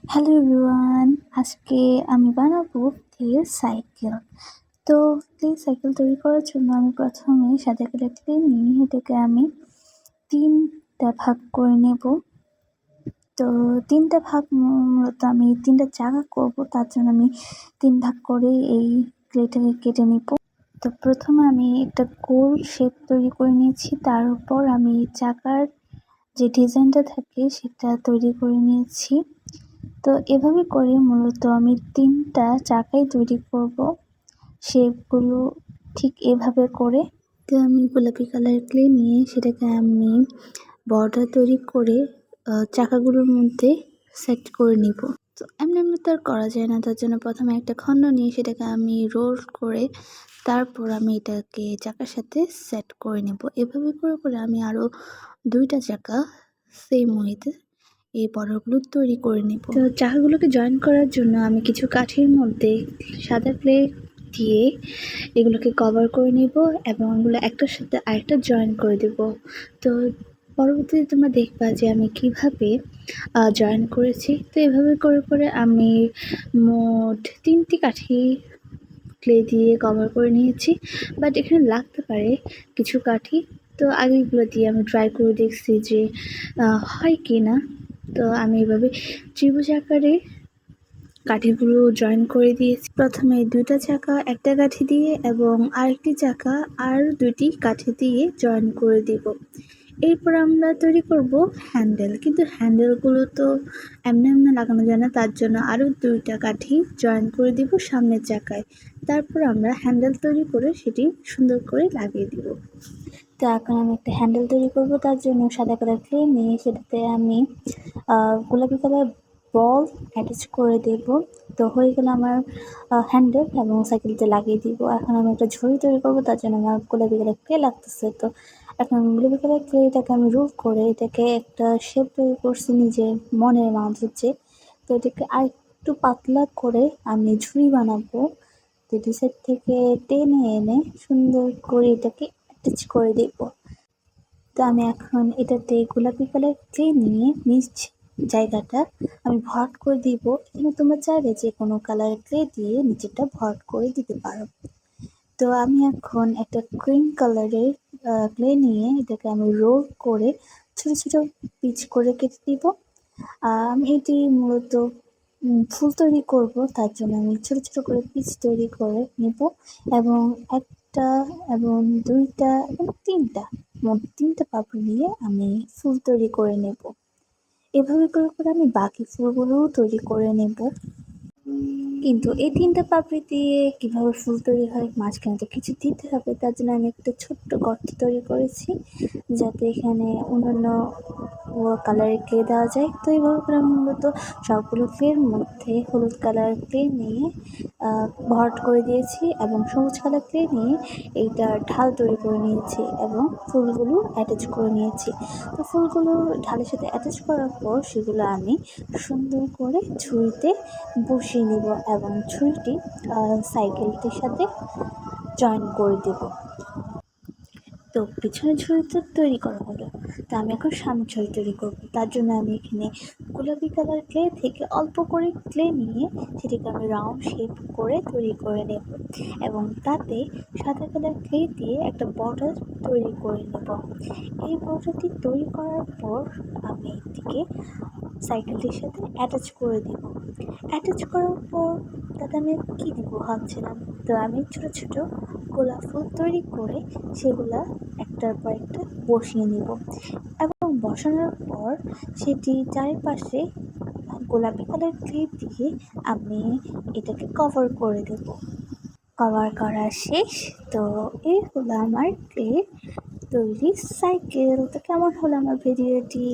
Hello everyone, আজকে আমি বানাবো ক্লে সাইকেল। তো ক্লে সাইকেল তৈরি করার জন্য আমি প্রথমে সাদা কালার ক্লে নিয়ে এটাকে আমি 3টা ভাগ করে নেব। তো 3টা ভাগ মূলত আমি 3টা জায়গা করব, তার জন্য আমি 3 ভাগ করে এই ক্লেটাকে কেটে নিব। তো প্রথমে আমি একটা গোল শেপ তৈরি করে নিয়েছি, তার উপর আমি চাকার যে ডিজাইনটা থাকে সেটা তৈরি করে নিয়েছি। তো এভাবে করে মূলত আমি 3টা চাকাই তৈরি করব, শেপগুলো ঠিক এভাবে করে। তো আমি গোলাপি কালার ক্লে নিয়ে সেটাকে আমি বর্ডার তৈরি করে চাকাগুলোর মধ্যে সেট করে নিব। তো এমনি তো আর করা যায় না, তার জন্য প্রথমে একটা খণ্ড নিয়ে সেটাকে আমি রোল করে তারপর আমি এটাকে চাকার সাথে সেট করে নেব। এভাবে করে করে আমি আরও 2টা চাকা সেম ওয়েতে এই বর্ডারগুলো তৈরি করে নেব। তো চাকাগুলোকে জয়েন করার জন্য আমি কিছু কাঠির মধ্যে সাদা ক্লে দিয়ে এগুলোকে কভার করে নেব এবং এগুলো একটার সাথে আরেকটা জয়েন করে দেব। তো পরবর্তীতে তোমরা দেখবা যে আমি কিভাবে জয়েন করেছি। তো এভাবে করে করে আমি মোট 3টি কাঠি ক্লে দিয়ে কভার করে নিয়েছি, বাট এখানে লাগতে পারে কিছু কাঠি। তো আগে এগুলো দিয়ে আমি ট্রাই করে দেখছি যে হয় কি না। তো আমি এভাবে ত্রিভুজ আকারে কাঠিগুলো জয়েন করে দিয়েছি। প্রথমে 2টা চাকা একটা কাঠি দিয়ে এবং আরেকটি চাকা আর 2টি কাঠি দিয়ে জয়েন করে দিব। এরপর আমরা তৈরি করব হ্যান্ডেল, কিন্তু হ্যান্ডেলগুলো তো এমনি লাগানো যায় না, তার জন্য আরও 2টা কাঠি জয়েন করে দিব সামনের চাকায়। তারপর আমরা হ্যান্ডেল তৈরি করে সেটি সুন্দর করে লাগিয়ে দিব। তো এখন আমি একটা হ্যান্ডেল তৈরি করব, তার জন্য সাদা কালার ক্লে নিয়ে সেটাতে আমি গোলাপি কালার বল অ্যাটাচ করে দেব। তো হয়ে গেলে আমার হ্যান্ডেল এবং সাইকেলতে লাগিয়ে দিব। এখন আমি একটা ঝুড়ি তৈরি করবো, তার জন্য আমার গোলাপি কালার ক্লে লাগতেছে। তো এখন গোলাপি কালার ক্লেটাকে আমি রোল করে এটাকে একটা শেপ তৈরি করছি নিজের মনের মাধুর্যে। তো এটাকে আর একটু পাতলা করে আমি ঝুড়ি বানাবো। তো দু সাইড থেকে টেনে এনে সুন্দর করে এটাকে অ্যাটাচ করে দেব। তো আমি এখন এটাতে গোলাপি কালার ক্লে নিয়ে নিচ জায়গাটা আমি ভরাট করে দিব। এখানে তোমরা চাইলে যে কোনো কালার ক্লে দিয়ে নিচেটা ভরাট করে দিতে পারো। তো আমি এখন একটা ক্রিম কালারের ক্লে নিয়ে এটাকে আমি রোল করে ছোট ছোট পিচ করে কেটে দিব। আমি এটি মূলত ফুল তৈরি করব, তার জন্য আমি ছোট ছোট করে পিচ তৈরি করে নেব এবং একটা এবং 2টা এবং 3টা মোট 3টা পাপড়ি নিয়ে আমি ফুল তৈরি করে নেব। এভাবে করে করে আমি বাকি ফুলগুলোও তৈরি করে নেব। কিন্তু এই 3টা পাপড়ি দিয়ে কীভাবে ফুল তৈরি হয়, মাঝখানে তো কিছু দিতে হবে, তার জন্য আমি একটা ছোট্ট গর্ত তৈরি করেছি যাতে এখানে অন্যান্য কালারের ক্লে দেওয়া যায়। তো এইভাবে করে আমি মূলত সবগুলো ক্লের মধ্যে হলুদ কালার ক্লে নিয়ে ভরাট করে দিয়েছি এবং সবুজ কালার ক্লে নিয়ে এইটা ঢাল তৈরি করে নিয়েছি এবং ফুলগুলো অ্যাটাচ করে নিয়েছি। তো ফুলগুলো ঢালের সাথে অ্যাটাচ করার পর সেগুলো আমি সুন্দর করে ঝুড়িতে বসিয়ে নেব এবং ঝুড়িটি সাইকেলটির সাথে জয়েন করে দেব। তো পিছনের ঝুড়ি তো তৈরি করা হলো, তো আমি এখন সামনের ঝুড়ি তৈরি করবো। তার জন্য আমি এখানে গোলাপি কালার ক্লে থেকে অল্প করে ক্লে নিয়ে সেটিকে আমি রাউন্ড শেপ করে তৈরি করে নেব এবং তাতে সাদা কালার ক্লে দিয়ে একটা বর্ডার তৈরি করে নেব। এই বর্ডারটি তৈরি করার পর আমি এটিকে সাইকেলটির সাথে অ্যাটাচ করে দেব। অ্যাটাচ করার পর তাতে আমি কী দিব ভাবছিলাম, তো আমি ছোট ছোট গোলাপ ফুল তৈরি করে সেগুলা একটার পর একটা বসিয়ে নেব এবং বসানোর পর সেটি চারিপাশে গোলাপি কালার ক্লে দিয়ে আমি এটাকে কভার করে দেব। কভার করা শেষ। তো এই হলো আমার ক্লে তৈরি সাইকেল। তো কেমন হলো আমার ভিডিওটি?